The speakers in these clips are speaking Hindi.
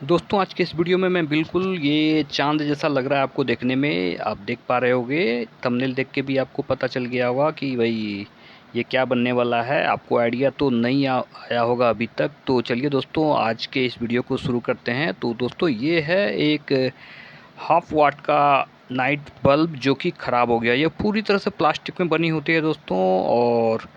दोस्तों आज के इस वीडियो में मैं बिल्कुल ये चाँद जैसा लग रहा है आपको देखने में, आप देख पा रहे होंगे। थंबनेल देख के भी आपको पता चल गया होगा कि भाई ये क्या बनने वाला है। आपको आइडिया तो नहीं आया होगा अभी तक। तो चलिए दोस्तों आज के इस वीडियो को शुरू करते हैं। तो दोस्तों ये है एक हाफ वाट का नाइट बल्ब जो कि ख़राब हो गया। ये पूरी तरह से प्लास्टिक में बनी होती है दोस्तों। और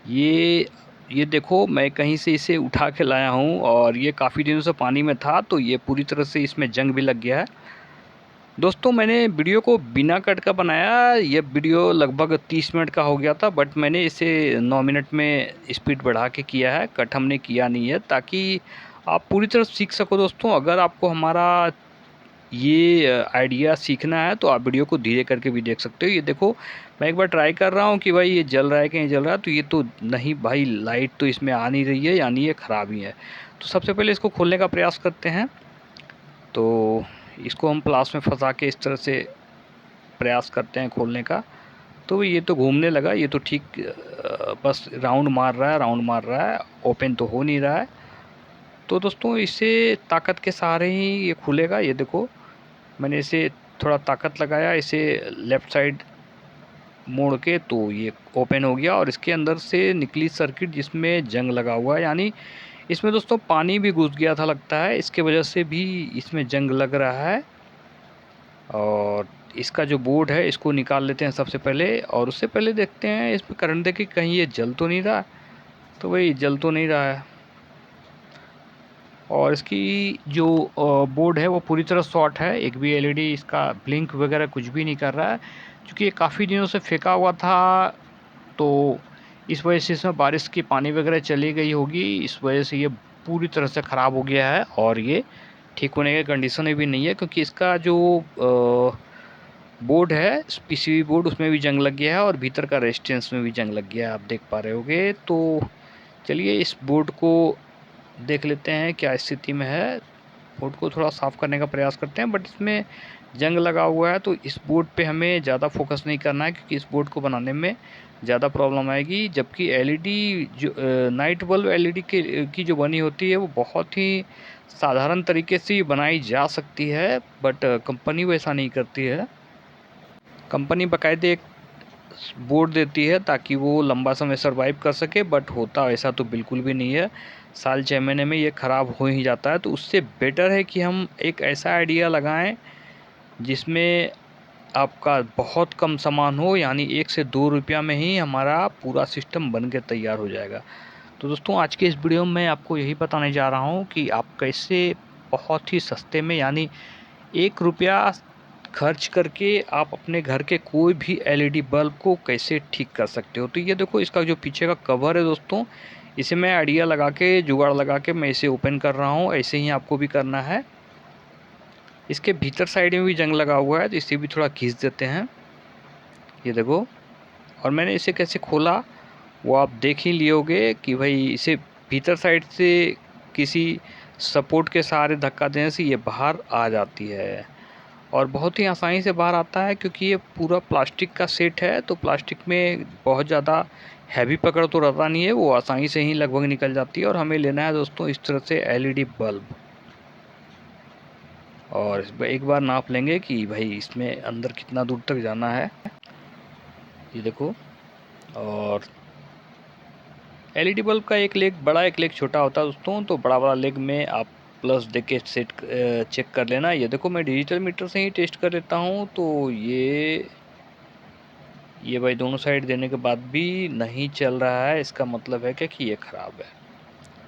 ये देखो मैं कहीं से इसे उठा के लाया हूँ और ये काफ़ी दिनों से पानी में था, तो ये पूरी तरह से इसमें जंग भी लग गया है। दोस्तों मैंने वीडियो को बिना कट का बनाया। ये वीडियो लगभग 30 मिनट का हो गया था, बट मैंने इसे 9 मिनट में स्पीड बढ़ा के किया है। कट हमने किया नहीं है ताकि आप पूरी तरह सीख सको दोस्तों। अगर आपको हमारा ये आइडिया सीखना है तो आप वीडियो को धीरे करके भी देख सकते हो। ये देखो मैं एक बार ट्राई कर रहा हूँ कि भाई ये जल रहा है कि नहीं जल रहा है। तो ये तो नहीं भाई, लाइट तो इसमें आ नहीं रही है, यानी ये ख़राब ही है। तो सबसे पहले इसको खोलने का प्रयास करते हैं। तो इसको हम प्लास में फंसा के इस तरह से प्रयास करते हैं खोलने का। तो ये तो घूमने लगा, ये तो ठीक बस राउंड मार रहा है, राउंड मार रहा है, ओपन तो हो नहीं रहा है। तो दोस्तों इसे ताकत के सहारे ही ये खुलेगा। ये देखो मैंने इसे थोड़ा ताकत लगाया, इसे लेफ़्ट साइड मोड़ के, तो ये ओपन हो गया और इसके अंदर से निकली सर्किट जिसमें जंग लगा हुआ है। यानी इसमें दोस्तों पानी भी घुस गया था लगता है, इसके वजह से भी इसमें जंग लग रहा है। और इसका जो बोर्ड है इसको निकाल लेते हैं सबसे पहले, और उससे पहले देखते हैं इसमें करंट दे के कहीं ये जल तो नहीं रहा। तो भाई जल तो नहीं रहा है। और इसकी जो बोर्ड है वो पूरी तरह शॉर्ट है। एक भी एलईडी इसका ब्लिंक वगैरह कुछ भी नहीं कर रहा है, क्योंकि ये काफ़ी दिनों से फेंका हुआ था। तो इस वजह से इसमें बारिश की पानी वगैरह चली गई होगी, इस वजह से ये पूरी तरह से ख़राब हो गया है। और ये ठीक होने की कंडीशन में भी नहीं है, क्योंकि इसका जो बोर्ड है पीसीबी बोर्ड उसमें भी जंग लग गया है और भीतर का रेजिस्टेंस में भी जंग लग गया है, आप देख पा रहे होगे। तो चलिए इस बोर्ड को देख लेते हैं क्या स्थिति में है। बोर्ड को थोड़ा साफ़ करने का प्रयास करते हैं, बट इसमें जंग लगा हुआ है। तो इस बोर्ड पे हमें ज़्यादा फोकस नहीं करना है, क्योंकि इस बोर्ड को बनाने में ज़्यादा प्रॉब्लम आएगी। जबकि एलईडी जो नाइट बल्ब एलईडी की जो बनी होती है वो बहुत ही साधारण तरीके से बनाई जा सकती है, बट कंपनी वैसा नहीं करती है। कंपनी बाकायदे एक बोर्ड देती है ताकि वो लंबा समय सर्वाइव कर सके, बट होता ऐसा तो बिल्कुल भी नहीं है। साल 6 महीने में ये ख़राब हो ही जाता है। तो उससे बेटर है कि हम एक ऐसा आइडिया लगाएं जिसमें आपका बहुत कम सामान हो, यानी 1 से 2 रुपया में ही हमारा पूरा सिस्टम बन के तैयार हो जाएगा। तो दोस्तों आज के इस वीडियो में आपको यही बताने जा रहा हूँ कि आप कैसे बहुत ही सस्ते में, यानी 1 रुपया खर्च करके आप अपने घर के कोई भी एलईडी बल्ब को कैसे ठीक कर सकते हो। तो ये देखो इसका जो पीछे का कवर है दोस्तों, इसे मैं आइडिया लगा के जुगाड़ लगा के मैं इसे ओपन कर रहा हूँ। ऐसे ही आपको भी करना है। इसके भीतर साइड में भी जंग लगा हुआ है, तो इसे भी थोड़ा खींच देते हैं। ये देखो, और मैंने इसे कैसे खोला वो आप देख ही लियोगे कि भाई इसे भीतर साइड से किसी सपोर्ट के सहारे धक्का देने से ये बाहर आ जाती है। और बहुत ही आसानी से बाहर आता है, क्योंकि ये पूरा प्लास्टिक का सेट है। तो प्लास्टिक में बहुत ज़्यादा हैवी पकड़ तो रहता नहीं है, वो आसानी से ही लगभग निकल जाती है। और हमें लेना है दोस्तों इस तरह से एलईडी बल्ब, और एक बार नाप लेंगे कि भाई इसमें अंदर कितना दूर तक जाना है। ये देखो, और एलईडी बल्ब का एक लेग बड़ा एक लेग छोटा होता है दोस्तों। तो बड़ा वाला लेग में आप प्लस दे के सेट चेक कर लेना। ये देखो मैं डिजिटल मीटर से ही टेस्ट कर लेता हूँ। तो ये भाई दोनों साइड देने के बाद भी नहीं चल रहा है, इसका मतलब है क्या कि ये ख़राब है।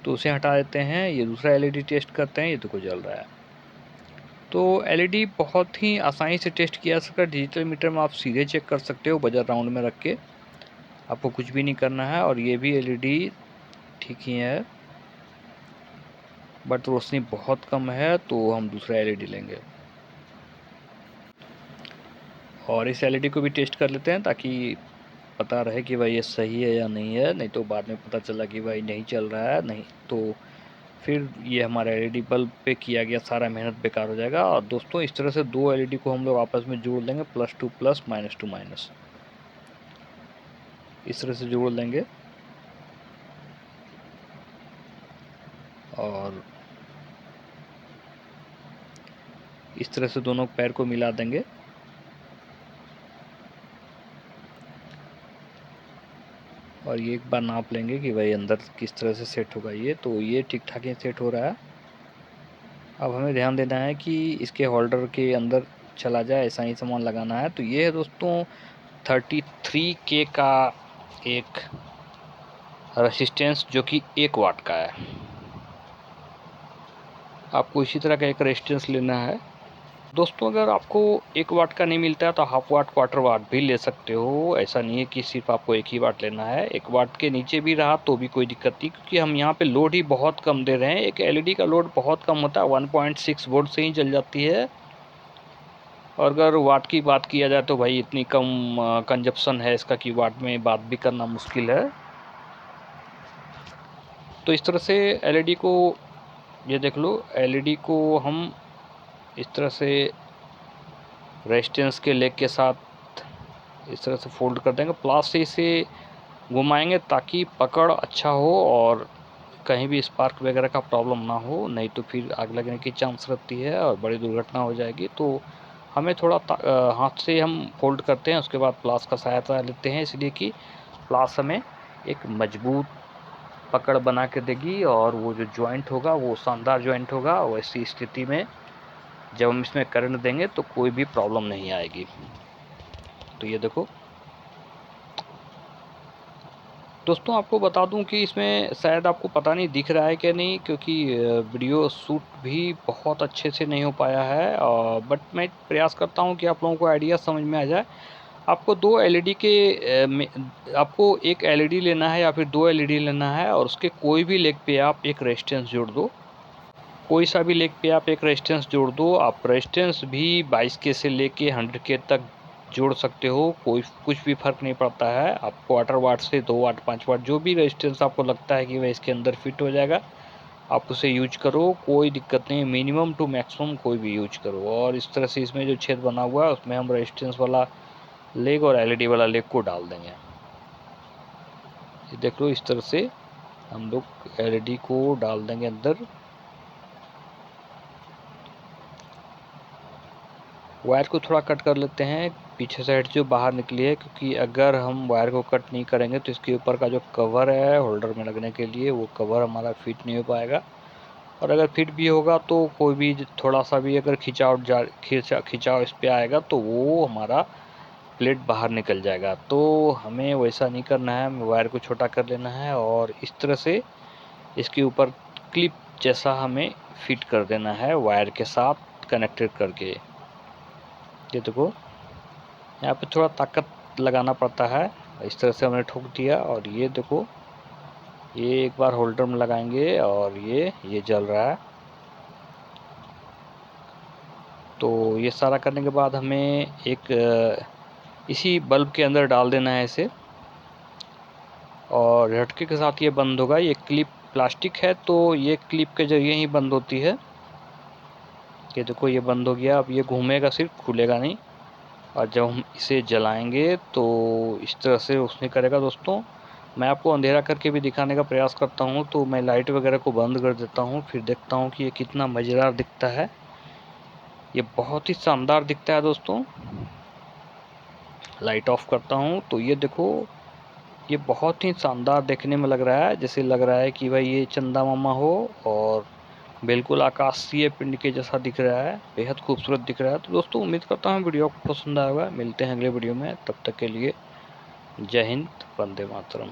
तो उसे हटा देते हैं। ये दूसरा एलईडी टेस्ट करते हैं। ये देखो जल रहा है। तो एलईडी बहुत ही आसानी से टेस्ट किया जा सकता है। डिजिटल मीटर में आप सीधे चेक कर सकते हो बजर राउंड में रख के, आपको कुछ भी नहीं करना है। और ये भी एलईडी ठीक ही है, बट रोशनी बहुत कम है, तो हम दूसरा एलईडी लेंगे और इस एलईडी को भी टेस्ट कर लेते हैं, ताकि पता रहे कि भाई ये सही है या नहीं है। नहीं तो बाद में पता चला कि भाई नहीं चल रहा है, नहीं तो फिर ये हमारा एलईडी बल्ब पे किया गया सारा मेहनत बेकार हो जाएगा। और दोस्तों इस तरह से दो एलईडी को हम लोग आपस में जोड़ लेंगे, plus two plus minus two minus, इस तरह से जोड़ लेंगे। और इस तरह से दोनों पैर को मिला देंगे। और ये एक बार नाप लेंगे कि भाई अंदर किस तरह से सेट होगा ये। तो ये ठीक ठाक ही सेट हो रहा है। अब हमें ध्यान देना है कि इसके होल्डर के अंदर चला जाए, ऐसा ही सामान लगाना है। तो ये है दोस्तों 33K का एक रेसिस्टेंस, जो कि 1 वाट का है। आपको इसी तरह का एक रेसिस्टेंस लेना है दोस्तों। अगर आपको 1 वाट का नहीं मिलता है तो हाफ वाट, क्वार्टर वाट भी ले सकते हो। ऐसा नहीं है कि सिर्फ आपको 1 ही वाट लेना है। 1 वाट के नीचे भी रहा तो भी कोई दिक्कत नहीं, क्योंकि हम यहाँ पे लोड ही बहुत कम दे रहे हैं। एक एलईडी का लोड बहुत कम होता है, 1.6 वोल्ट से ही जल जाती है। और अगर वाट की बात किया जाए तो भाई इतनी कम कंजप्शन है इसका कि वाट में बात भी करना मुश्किल है। तो इस तरह से एलईडी को, ये देख लो, एलईडी को हम इस तरह से रेजिस्टेंस के लेग के साथ इस तरह से फोल्ड कर देंगे। प्लास से इसे घुमाएंगे ताकि पकड़ अच्छा हो और कहीं भी स्पार्क वगैरह का प्रॉब्लम ना हो, नहीं तो फिर आग लगने की चांस रहती है और बड़ी दुर्घटना हो जाएगी। तो हमें थोड़ा हाथ से हम फोल्ड करते हैं, उसके बाद प्लास का सहायता लेते हैं, इसलिए कि प्लास हमें एक मजबूत पकड़ बना के देगी और वो जो जॉइंट होगा वो शानदार जॉइंट होगा। वैसी स्थिति में जब हम इसमें करंट देंगे तो कोई भी प्रॉब्लम नहीं आएगी। तो ये देखो दोस्तों, आपको बता दूं कि इसमें शायद आपको पता नहीं दिख रहा है कि नहीं, क्योंकि वीडियो शूट भी बहुत अच्छे से नहीं हो पाया है। बट मैं प्रयास करता हूं कि आप लोगों को आइडिया समझ में आ जाए। आपको 2 एलईडी के आपको एक एलईडी लेना है या फिर 2 एलईडी लेना है, और उसके कोई भी लेग पे आप एक रेजिस्टेंस जोड़ दो। कोई सा भी लेग पे आप एक रेजिस्टेंस जोड़ दो। आप रेजिस्टेंस भी 22K से लेके 100K तक जोड़ सकते हो, कोई कुछ भी फ़र्क नहीं पड़ता है। आप क्वार्टर वाट से 2 वाट 5 वाट जो भी रेजिस्टेंस आपको लगता है कि वह इसके अंदर फिट हो जाएगा, आप उसे यूज करो, कोई दिक्कत नहीं। मिनिमम टू मैक्सिमम कोई भी यूज करो। और इस तरह से इसमें जो छेद बना हुआ है उसमें हम रेजिस्टेंस वाला लेग और एलईडी वाला लेग को डाल देंगे। ये देख लो, इस तरह से हम लोग एलईडी को डाल देंगे अंदर। वायर को थोड़ा कट कर लेते हैं, पीछे साइड जो बाहर निकली है, क्योंकि अगर हम वायर को कट नहीं करेंगे तो इसके ऊपर का जो कवर है होल्डर में लगने के लिए, वो कवर हमारा फिट नहीं हो पाएगा। और अगर फिट भी होगा तो कोई भी थोड़ा सा भी अगर खिंचाव इस पर आएगा तो वो हमारा प्लेट बाहर निकल जाएगा। तो हमें वैसा नहीं करना है, हमें वायर को छोटा कर लेना है और इस तरह से इसके ऊपर क्लिप जैसा हमें फिट कर देना है वायर के साथ कनेक्टेड करके। ये देखो, यहाँ पे थोड़ा ताकत लगाना पड़ता है। इस तरह से हमने ठोक दिया और ये देखो, ये एक बार होल्डर में लगाएंगे और ये जल रहा है। तो ये सारा करने के बाद हमें एक इसी बल्ब के अंदर डाल देना है इसे, और झटके के साथ ये बंद होगा। ये क्लिप प्लास्टिक है तो ये क्लिप के जरिए ही बंद होती है। ये देखो, ये बंद हो गया। अब ये घूमेगा, सिर्फ खुलेगा नहीं। और जब हम इसे जलाएंगे तो इस तरह से रोशनी करेगा। दोस्तों, मैं आपको अंधेरा करके भी दिखाने का प्रयास करता हूँ। तो मैं लाइट वगैरह को बंद कर देता हूँ, फिर देखता हूँ कि ये कितना मज़ेदार दिखता है। ये बहुत ही शानदार दिखता है दोस्तों। लाइट ऑफ करता हूँ तो ये देखो, ये बहुत ही शानदार देखने में लग रहा है, जैसे लग रहा है कि भाई ये चंदा मामा हो और बिल्कुल आकाशीय पिंड के जैसा दिख रहा है। बेहद खूबसूरत दिख रहा है। तो दोस्तों, उम्मीद करता हूँ वीडियो आपको पसंद आएगा। मिलते हैं अगले वीडियो में, तब तक के लिए जय हिंद, वंदे मातरम।